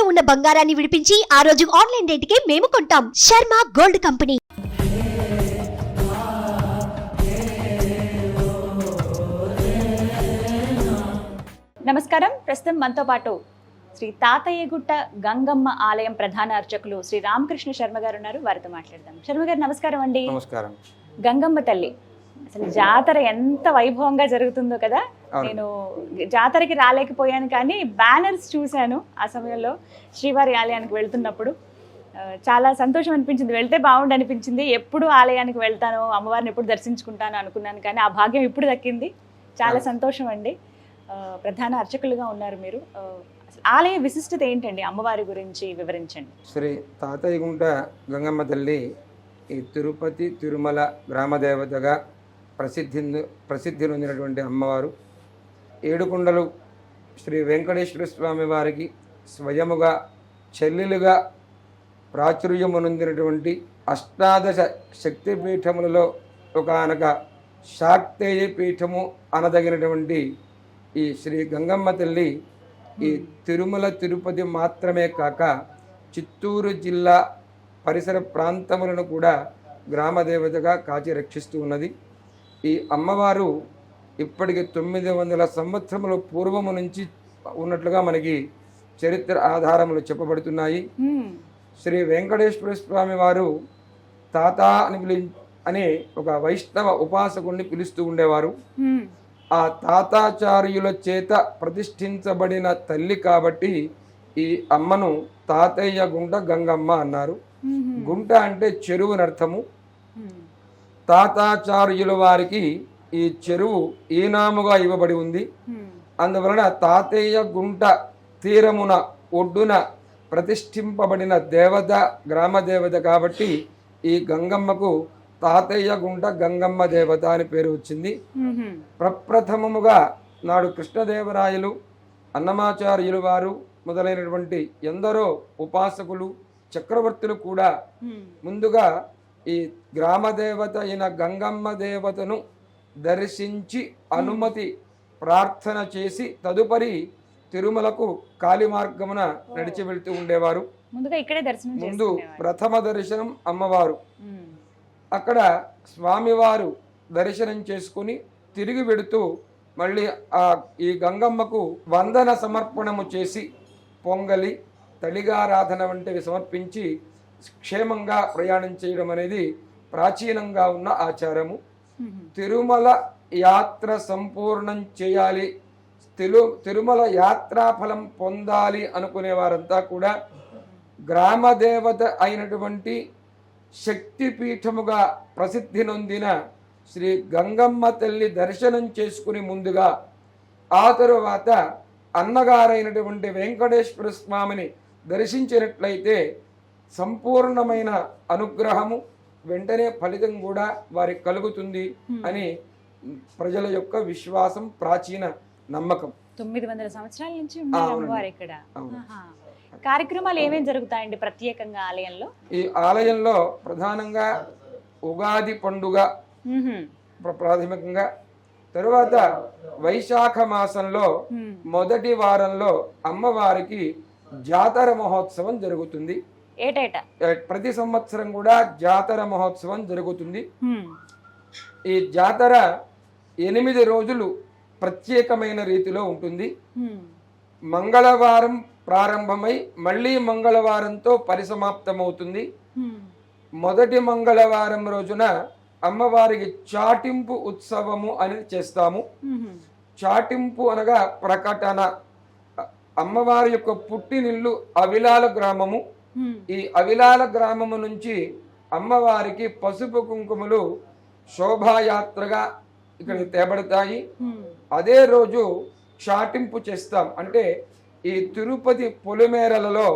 ఇంట్లో ఉన్న బంగారాన్ని విడిపించి ఆ రోజు ఆన్లైన్ రేటుకే మేము కొంటాం. Sharma gold company. నమస్కారం. ప్రస్తుతం మనతో పాటు శ్రీ తాతయ్యగుట్ట గంగమ్మ ఆలయం ప్రధాన అర్చకులు శ్రీ రామకృష్ణ శర్మ గారు ఉన్నారు. వారితో మాట్లాడదాం. శర్మ గారు నమస్కారం అండి. నమస్కారం. గంగమ్మ తల్లి అసలు జాతర ఎంత వైభవంగా జరుగుతుందో కదా. నేను జాతరకి రాలేకపోయాను కానీ బ్యానర్స్ చూశాను ఆ సమయంలో శ్రీవారి ఆలయానికి వెళ్తున్నప్పుడు. చాలా సంతోషం అనిపించింది. వెళ్తే బాగుండు అనిపించింది. ఎప్పుడు ఆలయానికి వెళ్తాను, అమ్మవారిని ఎప్పుడు దర్శించుకుంటాను అనుకున్నాను కానీ ఆ భాగ్యం ఇప్పుడు దక్కింది. చాలా సంతోషం అండి. ప్రధాన అర్చకులుగా ఉన్నారు మీరు. ఆలయ విశిష్టత ఏంటండి? అమ్మవారి గురించి వివరించండి. శ్రీ తాతయ్యగుంట గంగమ్మ తల్లి ఈ తిరుపతి తిరుమల గ్రామదేవతగా ప్రసిద్ధి నొందినటువంటి అమ్మవారు. ఏడుకొండలు శ్రీ వెంకటేశ్వర స్వామి వారికి స్వయముగా చెల్లెలుగా ప్రాచుర్యము నొందినటువంటి అష్టాదశ శక్తిపీఠములలో ఒకనొక శాక్తేయ పీఠము అనదగినటువంటి ఈ శ్రీ గంగమ్మ తల్లి ఈ తిరుమల తిరుపతి మాత్రమే కాక చిత్తూరు జిల్లా పరిసర ప్రాంతములను కూడా గ్రామదేవతగా కాచి రక్షిస్తూ ఉన్నది. ఈ అమ్మవారు ఇప్పటికి 900 సంవత్సరముల పూర్వము నుంచి ఉన్నట్లుగా మనకి చరిత్ర ఆధారములు చెప్పబడుతున్నాయి. శ్రీ వెంకటేశ్వర స్వామి వారు తాత అని ఒక వైష్ణవ ఉపాసకుడిని పిలుస్తూ ఉండేవారు. ఆ తాతాచార్యుల చేత ప్రతిష్ఠించబడిన తల్లి కాబట్టి ఈ అమ్మను తాతయ్య గుంట గంగమ్మ అన్నారు. గుంట అంటే చెరువునర్థము. తాతాచార్యుల వారికి ఈ చెరువు ఈనాముగా ఇవ్వబడి ఉంది. అందువలన తాతయ్య గుంట తీరమున ఒడ్డున ప్రతిష్ఠింపబడిన దేవత గ్రామదేవత కాబట్టి ఈ గంగమ్మకు తాతయ్య గుంట గంగమ్మ దేవత అని పేరు వచ్చింది. ప్రప్రథమముగా నాడు కృష్ణదేవరాయలు, అన్నమాచార్యులు వారు మొదలైనటువంటి ఎందరో ఉపాసకులు, చక్రవర్తులు కూడా ముందుగా ఈ గ్రామదేవత అయిన గంగమ్మ దేవతను దర్శించి అనుమతి ప్రార్థన చేసి తదుపరి తిరుమలకు కాలి మార్గమున నడిచి వెళ్తూ ఉండేవారు. ముందు ప్రథమ దర్శనం అమ్మవారు. అక్కడ స్వామివారు దర్శనం చేసుకుని తిరిగి వెడుతూ మళ్ళీ ఈ గంగమ్మకు వందన సమర్పణము చేసి పొంగలి, తళిగారాధన వంటివి సమర్పించి క్షేమంగా ప్రయాణం చేయడం అనేది ప్రాచీనంగా ఉన్న ఆచారము. తిరుమల యాత్ర సంపూర్ణం చేయాలి, తిరుమల యాత్రాఫలం పొందాలి అనుకునే వారంతా కూడా గ్రామదేవత అయినటువంటి శక్తిపీఠముగా ప్రసిద్ధి నొందిన శ్రీ గంగమ్మ తల్లి దర్శనం చేసుకుని ముందుగా ఆ తరువాత అన్నగారైనటువంటి వెంకటేశ్వర స్వామిని దర్శించినట్లయితే సంపూర్ణమైన అనుగ్రహము వెంటనే ఫలితం కూడా వారికి కలుగుతుంది అని ప్రజల యొక్క విశ్వాసం, ప్రాచీన నమ్మకం. 900 సంవత్సరాల నుంచి ఉన్నారు ఇక్కడ. కార్యక్రమాలు ఏమేమి జరుగుతాయండి ప్రత్యేకంగా ఆలయంలో? ఈ ఆలయంలో ప్రధానంగా ఉగాది పండుగ ప్రాథమికంగా, తరువాత వైశాఖ మాసంలో మొదటి వారంలో అమ్మవారికి జాతర మహోత్సవం జరుగుతుంది. ప్రతి సంవత్సరం కూడా జాతర మహోత్సవం జరుగుతుంది. ఈ జాతర 8 రోజులు ప్రత్యేకమైన రీతిలో ఉంటుంది. మంగళవారం ప్రారంభమై మళ్ళీ మంగళవారంతో పరిసమాప్తమవుతుంది. మొదటి మంగళవారం రోజున అమ్మవారికి చాటింపు ఉత్సవము అనేది చేస్తాము. చాటింపు అనగా ప్రకటన. అమ్మవారి యొక్క పుట్టినిల్లు అవిలాల గ్రామము. ఈ అవిలాల గ్రామము నుంచి అమ్మవారికి పసుపు కుంకుమలు శోభాయాత్రగా ఇక్కడికి తేబడతాయి. అదే రోజు చాటింపు చేస్తాం. అంటే ఈ తిరుపతి పొలిమేరలలో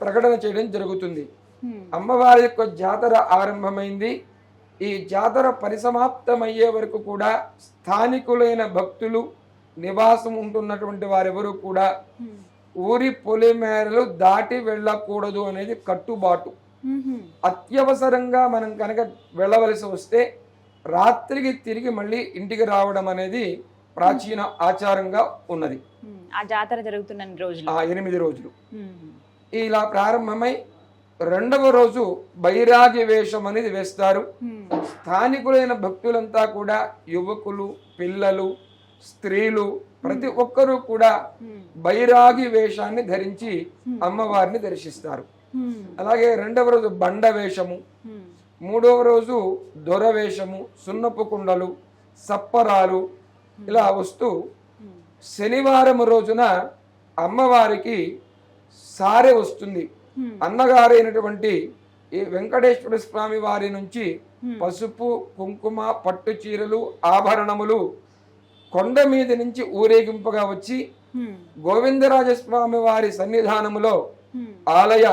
ప్రకటన చేయడం జరుగుతుంది. అమ్మవారి యొక్క జాతర ఆరంభమైంది. ఈ జాతర పరిసమాప్తమయ్యే వరకు కూడా స్థానికులైన భక్తులు, నివాసం ఉంటున్నటువంటి వారెవరూ కూడా ఊరి పొలిమేరలు దాటి వెళ్ళకూడదు అనేది కట్టుబాటు. అత్యవసరంగా మనం కనుక వెళ్ళవలసి వస్తే రాత్రికి తిరిగి మళ్ళీ ఇంటికి రావడం అనేది ప్రాచీన ఆచారంగా ఉన్నది. ఆ జాతర జరుగుతున్న రోజులు 8 రోజులు ఇలా ప్రారంభమై రెండవ రోజు బైరాగి వేషం అనేది వేస్తారు. స్థానికులైన భక్తులంతా కూడా యువకులు, పిల్లలు, స్త్రీలు ప్రతి ఒక్కరూ కూడా బైరాగి వేషాన్ని ధరించి అమ్మవారిని దర్శిస్తారు. అలాగే రెండవ రోజు బండ వేషము, మూడవ రోజు దొర వేషము, సున్నపు కుండలు, సప్పరాలు ఇలా వస్తూ శనివారం రోజున అమ్మవారికి సారె వస్తుంది. అన్నగారైనటువంటి ఈ వెంకటేశ్వర స్వామి వారి నుంచి పసుపు, కుంకుమ, పట్టు చీరలు, ఆభరణములు కొండ మీద నుంచి ఊరేగింపుగా వచ్చి గోవిందరాజస్వామి వారి సన్నిధానములో ఆలయ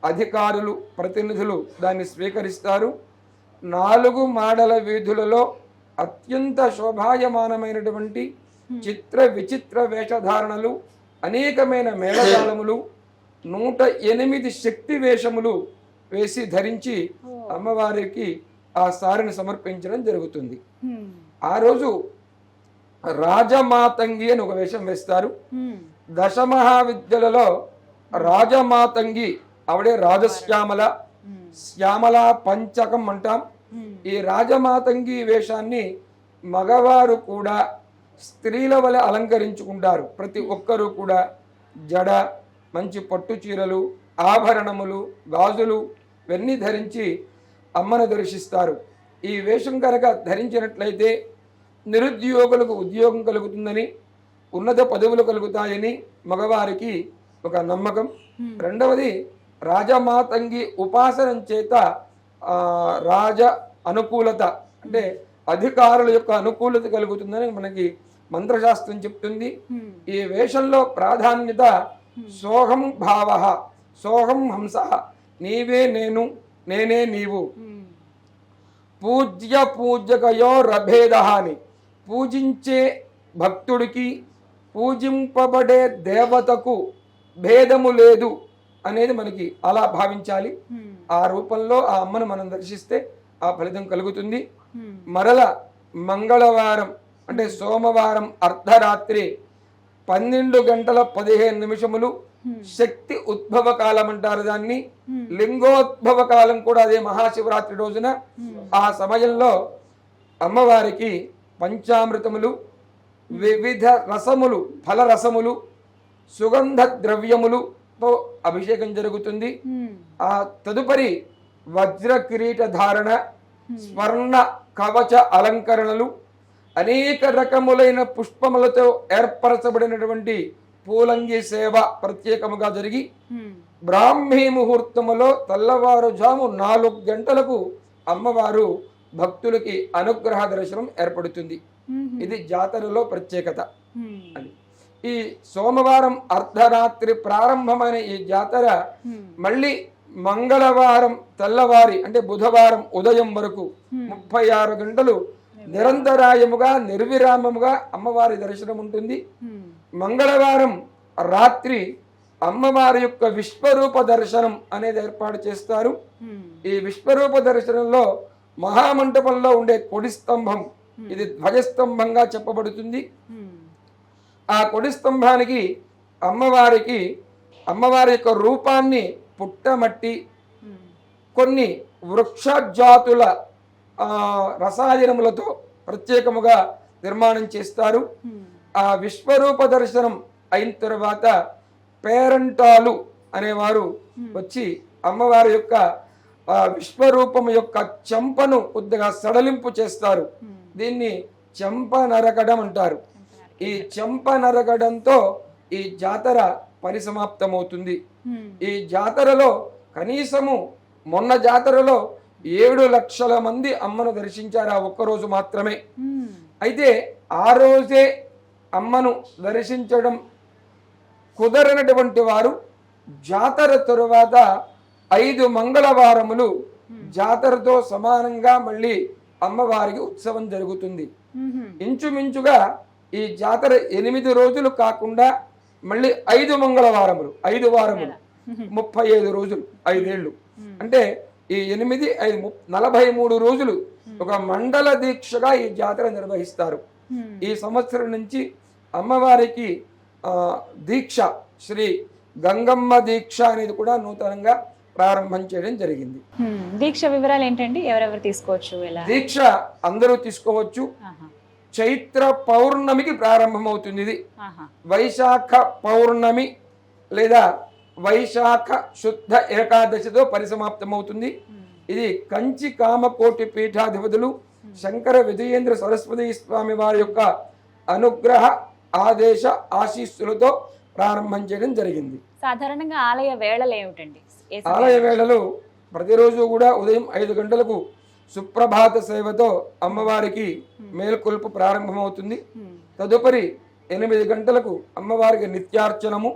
అధికారులు, ప్రతినిధులు దాన్ని స్వీకరిస్తారు. 4 మాడల వీధులలో అత్యంత శోభాయమానమైనటువంటి చిత్ర విచిత్ర వేషధారణలు, అనేకమైన మేళతాళములు, 108 శక్తి వేషములు వేసి ధరించి అమ్మవారికి ఆ సారిని సమర్పించడం జరుగుతుంది. ఆ రోజు రాజమాతంగి అని ఒక వేషం వేస్తారు. దశమహావిద్యలలో రాజమాతంగి ఆవిడే రాజశ్యామల, శ్యామల పంచకం అంటాం. ఈ రాజమాతంగి వేషాన్ని మగవారు కూడా స్త్రీల వలె అలంకరించుకుంటారు. ప్రతి ఒక్కరూ కూడా జడ, మంచి పట్టు చీరలు, ఆభరణములు, గాజులు ఇవన్నీ ధరించి అమ్మను దర్శిస్తారు. ఈ వేషం కనుక ధరించినట్లయితే నిరుద్యోగులకు ఉద్యోగం కలుగుతుందని, ఉన్నత పదవులు కలుగుతాయని మగవారికి ఒక నమ్మకం. రెండవది రాజమాతంగి ఉపాసనం చేత రాజ అనుకూలత అంటే అధికారుల యొక్క అనుకూలత కలుగుతుందని మనకి మంత్రశాస్త్రం చెప్తుంది. ఈ వేషంలో ప్రాధాన్యత సోహం భావ, సోహం హంస, నీవే నేను, నేనే నీవు. పూజ్య పూజకయో రభేద అని, పూజించే భక్తుడికి పూజింపబడే దేవతకు భేదము లేదు అనేది మనకి అలా భావించాలి. ఆ రూపంలో ఆ అమ్మను మనం దర్శిస్తే ఆ ఫలితం కలుగుతుంది. మరల మంగళవారం అంటే సోమవారం అర్ధరాత్రి 12:15 శక్తి ఉద్భవ కాలం అంటారు దాన్ని. లింగోద్భవ కాలం కూడా అదే మహాశివరాత్రి రోజున. ఆ సమయంలో అమ్మవారికి పంచామృతములు, వివిధ రసములు, ఫల రసములు, సుగంధ ద్రవ్యములుతో అభిషేకం జరుగుతుంది. ఆ తదుపరి వజ్ర కిరీట ధారణ, స్వర్ణ కవచ అలంకరణలు, అనేక రకములైన పుష్పములతో ఏర్పరచబడినటువంటి పూలంగి సేవ ప్రత్యేకముగా జరిగి బ్రాహ్మీ ముహూర్తములో తెల్లవారుజాము 4 గంటలకు అమ్మవారు భక్తులకి అనుగ్రహ దర్శనం ఏర్పడుతుంది. ఇది జాతరలో ప్రత్యేకత. అని ఈ సోమవారం అర్ధరాత్రి ప్రారంభమైన ఈ జాతర మళ్ళీ మంగళవారం తెల్లవారి అంటే బుధవారం ఉదయం వరకు 36 గంటలు నిరంతరాయముగా నిర్విరామముగా అమ్మవారి దర్శనం ఉంటుంది. మంగళవారం రాత్రి అమ్మవారి యొక్క విశ్వరూప దర్శనం అనేది ఏర్పాటు చేస్తారు. ఈ విశ్వరూప దర్శనంలో మహామంటపంలో ఉండే కొడి స్తంభం, ఇది ధ్వజస్తంభంగా చెప్పబడుతుంది. ఆ కొడి స్తంభానికి అమ్మవారి యొక్క రూపాన్ని పుట్టమట్టి, కొన్ని వృక్ష జాతుల రసాయనములతో ప్రత్యేకముగా నిర్మాణం చేస్తారు. ఆ విశ్వరూప దర్శనం అయిన తర్వాత పేరంటాలు అనేవారు వచ్చి అమ్మవారి యొక్క విశ్వరూపం యొక్క చెంపను కొద్దిగా సడలింపు చేస్తారు. దీన్ని చెంప నరకడం అంటారు. ఈ చెంప నరకడంతో ఈ జాతర పరిసమాప్తమవుతుంది. ఈ జాతరలో కనీసము మొన్న జాతరలో 7 లక్షల మంది అమ్మను దర్శించారు ఆ ఒక్కరోజు మాత్రమే. అయితే ఆ రోజే అమ్మను దర్శించడం కుదరనటువంటి వారు జాతర తరువాత 5 మంగళవారములు జాతరతో సమానంగా మళ్ళీ అమ్మవారికి ఉత్సవం జరుగుతుంది. ఇంచుమించుగా ఈ జాతర 8 రోజులు కాకుండా మళ్ళీ 5 మంగళవారములు, 5 వారములు, 35 రోజులు, 5 ఏళ్ళు అంటే ఈ 8, 5, 43 రోజులు ఒక మండల దీక్షగా ఈ జాతర నిర్వహిస్తారు. ఈ సంవత్సరం నుంచి అమ్మవారికి దీక్ష శ్రీ గంగమ్మ దీక్ష అనేది కూడా నూతనంగా ప్రారంభం చేయడం జరిగింది. దీక్ష వివరాలు ఏంటండి? ఎవరెవరు తీసుకోవచ్చు? దీక్ష అందరూ తీసుకోవచ్చు. చైత్ర పౌర్ణమికి ప్రారంభమవుతుంది. ఇది వైశాఖ పౌర్ణమి లేదా వైశాఖ శుద్ధ ఏకాదశితో పరిసమాప్తమవుతుంది. ఇది కంచి కామకోటి పీఠాధిపతులు శంకర విజయేంద్ర సరస్వతి స్వామి వారి యొక్క అనుగ్రహ ఆదేశ ఆశీస్సులతో ప్రారంభం చేయడం జరిగింది. సాధారణంగా ఆలయ వేళలు ఏమిటండి? ఆలయ వేళలు ప్రతిరోజు కూడా ఉదయం 5 గంటలకు సుప్రభాత సేవతో అమ్మవారికి మేల్కొల్పు ప్రారంభమవుతుంది. తదుపరి 8 గంటలకు అమ్మవారికి నిత్యార్చనము,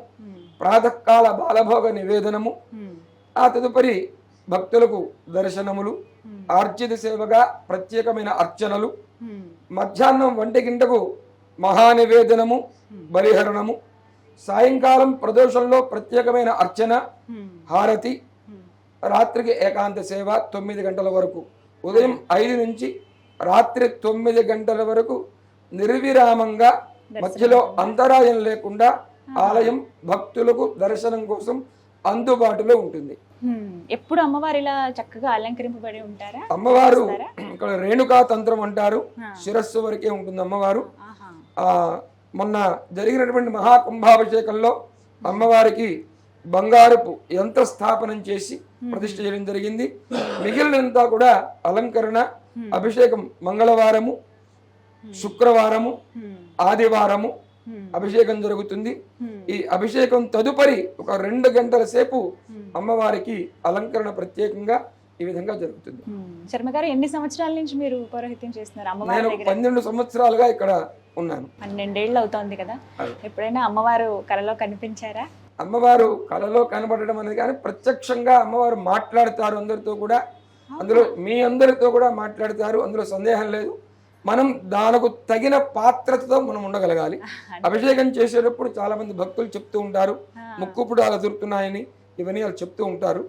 ప్రాతకాల బాలభోగ నివేదనము, ఆ తదుపరి భక్తులకు దర్శనములు, ఆర్జిత సేవగా ప్రత్యేకమైన అర్చనలు, మధ్యాహ్నం 1 గంటకు మహానివేదనము, బలిహరణము, సాయంకాలం ప్రదోషంలో ప్రత్యేకమైన అర్చన, హారతి, రాత్రికి ఏకాంత సేవ 9 గంటల వరకు. ఉదయం 5 నుంచి రాత్రి 9 గంటల వరకు నిర్విరామంగా మధ్యలో అంతరాయం లేకుండా ఆలయం భక్తులకు దర్శనం కోసం అందుబాటులో ఉంటుంది. ఎప్పుడు అమ్మవారు ఇలా చక్కగా అలంకరింపబడి ఉంటారా? అమ్మవారు ఇక్కడ రేణుకా తంత్రం అంటారు, శిరస్సు వరకే ఉంటుంది అమ్మవారు. మొన్న జరిగినటువంటి మహాకుంభాభిషేకంలో అమ్మవారికి బంగారపు యంత్ర స్థాపనం చేసి ప్రతిష్ఠ చేయడం జరిగింది. మిగిలినంతా కూడా అలంకరణ, అభిషేకం మంగళవారము, శుక్రవారము, ఆదివారము అభిషేకం జరుగుతుంది. ఈ అభిషేకం తదుపరి ఒక 2 గంటల సేపు అమ్మవారికి అలంకరణ ప్రత్యేకంగా ఈ విధంగా జరుగుతుంది. శర్మ గారు, ఎన్ని సంవత్సరాల నుంచి మీరు పౌరోహిత్యం చేస్తున్నారు? నేను 12 సంవత్సరాలుగా ఇక్కడ ఉన్నాను. 12 ఏళ్ళు అవుతోంది కదా. ఎప్పుడైనా అమ్మవారు కలలో కనిపించారా? అమ్మవారు కలలో కనబడడం అనేది కానీ ప్రత్యక్షంగా అమ్మవారు మాట్లాడతారు అందరితో కూడా. అందులో మీ అందరితో కూడా మాట్లాడతారు, అందులో సందేహం లేదు. మనం దానికి తగిన పాత్రతతో మనం ఉండగలగాలి. అభిషేకం చేసేటప్పుడు చాలా మంది భక్తులు చెప్తూ ఉంటారు ముక్కుపుడాలు ఎదురుతున్నాయని, ఇవన్నీ వాళ్ళు చెప్తూ ఉంటారు.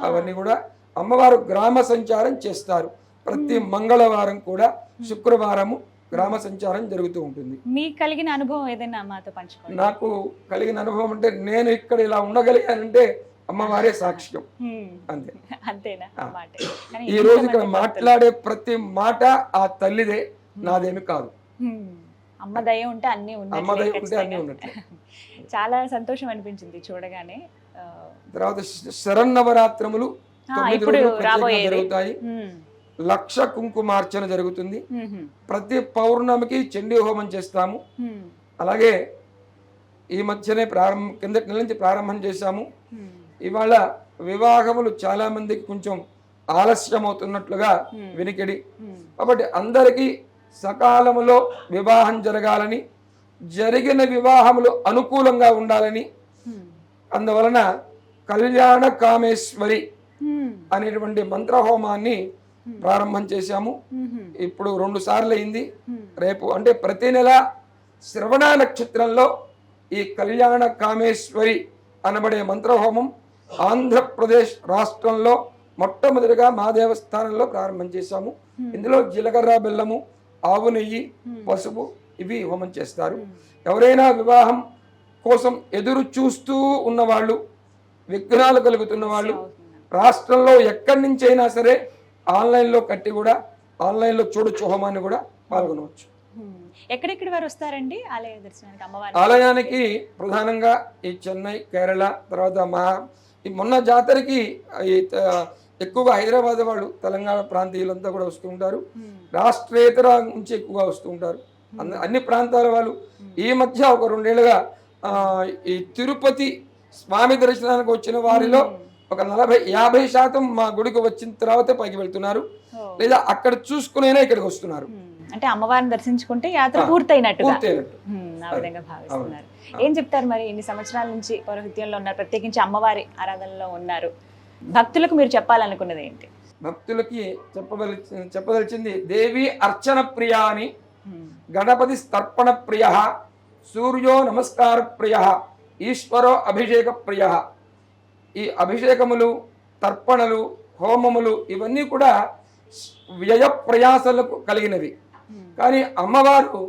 అవన్నీ కూడా అమ్మవారు గ్రామ సంచారం చేస్తారు. ప్రతి మంగళవారం కూడా శుక్రవారము గ్రామ సంచారం జరుగుతూ ఉంటుంది. మీకు కలిగిన అనుభవం ఏదైనా మాతో పంచుకోండి. నాకు కలిగిన అనుభవం అంటే నేను ఇక్కడ ఇలా ఉండగలిగానంటే అమ్మవారే సాక్ష్యం. అంతే. అంతేనా? ఈ రోజు ఇక్కడ మాట్లాడే ప్రతి మాట ఆ తల్లిదే, నాదేమి కాదు. అమ్మ దయ ఉంటే అన్ని ఉన్నట్టు. చాలా సంతోషం అనిపించింది చూడగానే. తర్వాత శరన్నవరాత్రములు 9 రోజులు జరుగుతాయి. 1,00,000 కుంకుమార్చన జరుగుతుంది. ప్రతి పౌర్ణమికి చండీ హోమం చేస్తాము. అలాగే ఈ మధ్యనే కిందటి నెల నుంచి ప్రారంభం చేశాము. ఇవాళ వివాహములు చాలా మందికి కొంచెం ఆలస్యం అవుతున్నట్లుగా వినికిడి. కాబట్టి అందరికీ సకాలములో వివాహం జరగాలని, జరిగిన వివాహములు అనుకూలంగా ఉండాలని, అందువలన కళ్యాణ కామేశ్వరి అనేటువంటి మంత్రహోమాన్ని ప్రారంభం చేశాము. ఇప్పుడు 2 సార్లు అయింది. రేపు అంటే ప్రతి నెల శ్రవణ నక్షత్రంలో ఈ కళ్యాణ కామేశ్వరి అనబడే మంత్రహోమం ఆంధ్రప్రదేశ్ రాష్ట్రంలో మొట్టమొదటిగా మా దేవస్థానంలో ప్రారంభం చేశాము. ఇందులో జీలకర్ర, బెల్లము, ఆవు నెయ్యి, పసుపు ఇవి హోమం చేస్తారు. ఎవరైనా వివాహం కోసం ఎదురు చూస్తూ ఉన్నవాళ్ళు, విఘ్నాలు కలుగుతున్న వాళ్ళు రాష్ట్రంలో ఎక్కడి నుంచి అయినా సరే ఆన్లైన్లో కట్టి కూడా ఆన్లైన్లో చూడొచ్చు, హోమాన్ని కూడా పాల్గొనవచ్చు. ఎక్కడెక్కడి వారు వస్తారండి ఆలయ దర్శనానికి? అమ్మవారి ఆలయానికి ప్రధానంగా ఈ చెన్నై, కేరళ, తర్వాత మొన్న జాతరకి ఎక్కువగా హైదరాబాద్ వాళ్ళు, తెలంగాణ ప్రాంతీయులంతా కూడా వస్తూ ఉంటారు. రాష్ట్రేతర నుంచి ఎక్కువగా వస్తూ ఉంటారు అన్ని ప్రాంతాల వాళ్ళు. ఈ మధ్య ఒక 2 ఏళ్ళుగా ఈ తిరుపతి స్వామి దర్శనానికి వచ్చిన వారిలో ఒక 40-50% మా గుడికి వచ్చిన తర్వాత పైకి వెళ్తున్నారు, లేదా అక్కడ చూసుకునేనా ఇక్కడికి వస్తున్నారు. అంటే అమ్మవారిని దర్శించుకుంటే యాత్ర పూర్తయినట్టు భావిస్తున్నారు. ఏం చెప్తారు మరి? ఇన్ని సంవత్సరాల నుంచి పౌరోహిత్యంలో ఉన్నారు, ప్రత్యేకించి అమ్మవారి ఆరాధనలో ఉన్నారు. భక్తులకు మీరు చెప్పాలనుకున్నది ఏంటి? భక్తులకి చెప్పదలిచింది దేవి అర్చన ప్రియ అని, గణపతి తర్పణ ప్రియ, సూర్యో నమస్కార ప్రియ, ఈశ్వరో అభిషేక ప్రియ. ఈ అభిషేకములు, తర్పణలు, హోమములు ఇవన్నీ కూడా వ్యయ ప్రయాసలకు కలిగినవి. కానీ అమ్మవారు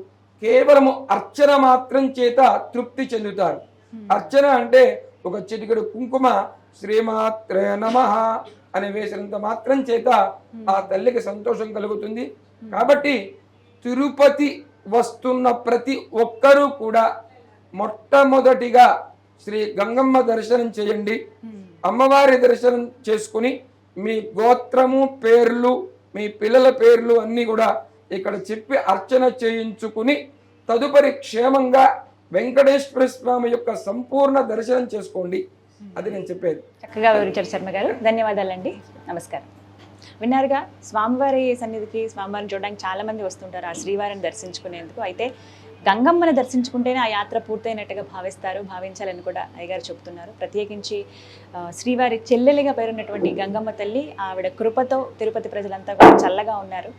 కేవలము అర్చన మాత్రం చేత తృప్తి చెందుతారు. అర్చన అంటే ఒక చిటికెడు కుంకుమ శ్రీమాత్రే నమః అని వేసినంత మాత్రం చేత ఆ తల్లికి సంతోషం కలుగుతుంది. కాబట్టి తిరుపతి వస్తున్న ప్రతి ఒక్కరూ కూడా మొట్టమొదటిగా శ్రీ గంగమ్మ దర్శనం చేయండి. అమ్మవారి దర్శనం చేసుకుని మీ గోత్రము, పేర్లు, మీ పిల్లల పేర్లు అన్నీ కూడా ఇక్కడ చెప్పి అర్చన చేయించుకుని తదుపరి క్షేమంగా వెంకటేశ్వర స్వామి యొక్క సంపూర్ణ దర్శనం చేసుకోండి. అది నేను చెప్పేది. చక్కగా వివరించారు శర్మ గారు, ధన్యవాదాలండి. నమస్కారం. విన్నారుగా, స్వామివారి సన్నిధికి స్వామివారిని చూడడానికి చాలా మంది వస్తుంటారు ఆ శ్రీవారిని దర్శించుకునేందుకు. అయితే గంగమ్మని దర్శించుకుంటేనే ఆ యాత్ర పూర్తయినట్టుగా భావించాలని కూడా అయ్యగారు చెప్తున్నారు. ప్రత్యేకించి శ్రీవారి చెల్లెలిగా పేరున్నటువంటి గంగమ్మ తల్లి ఆవిడ కృపతో తిరుపతి ప్రజలంతా కూడా చల్లగా ఉన్నారు.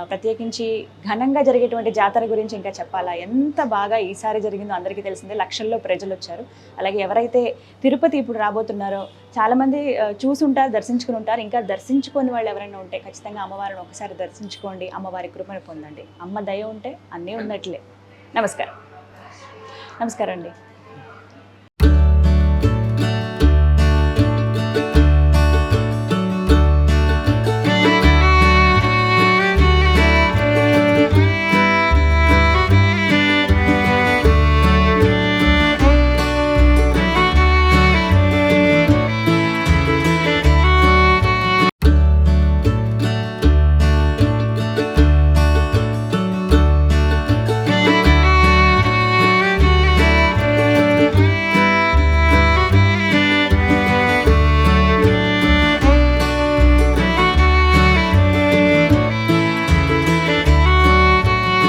ప్రత్యేకించి ఘనంగా జరిగేటువంటి జాతర గురించి ఇంకా చెప్పాలా, ఎంత బాగా ఈసారి జరిగిందో అందరికీ తెలిసిందే. లక్షల్లో ప్రజలు వచ్చారు. అలాగే ఎవరైతే తిరుపతి ఇప్పుడు రాబోతున్నారో చాలామంది చూసుంటారు, దర్శించుకుని ఉంటారు. ఇంకా దర్శించుకొని వాళ్ళు ఎవరైనా ఉంటే ఖచ్చితంగా అమ్మవారిని ఒకసారి దర్శించుకోండి, అమ్మవారి కృపను పొందండి. అమ్మ దయ ఉంటే అన్నీ ఉన్నట్లే. నమస్కారం. నమస్కారం అండి.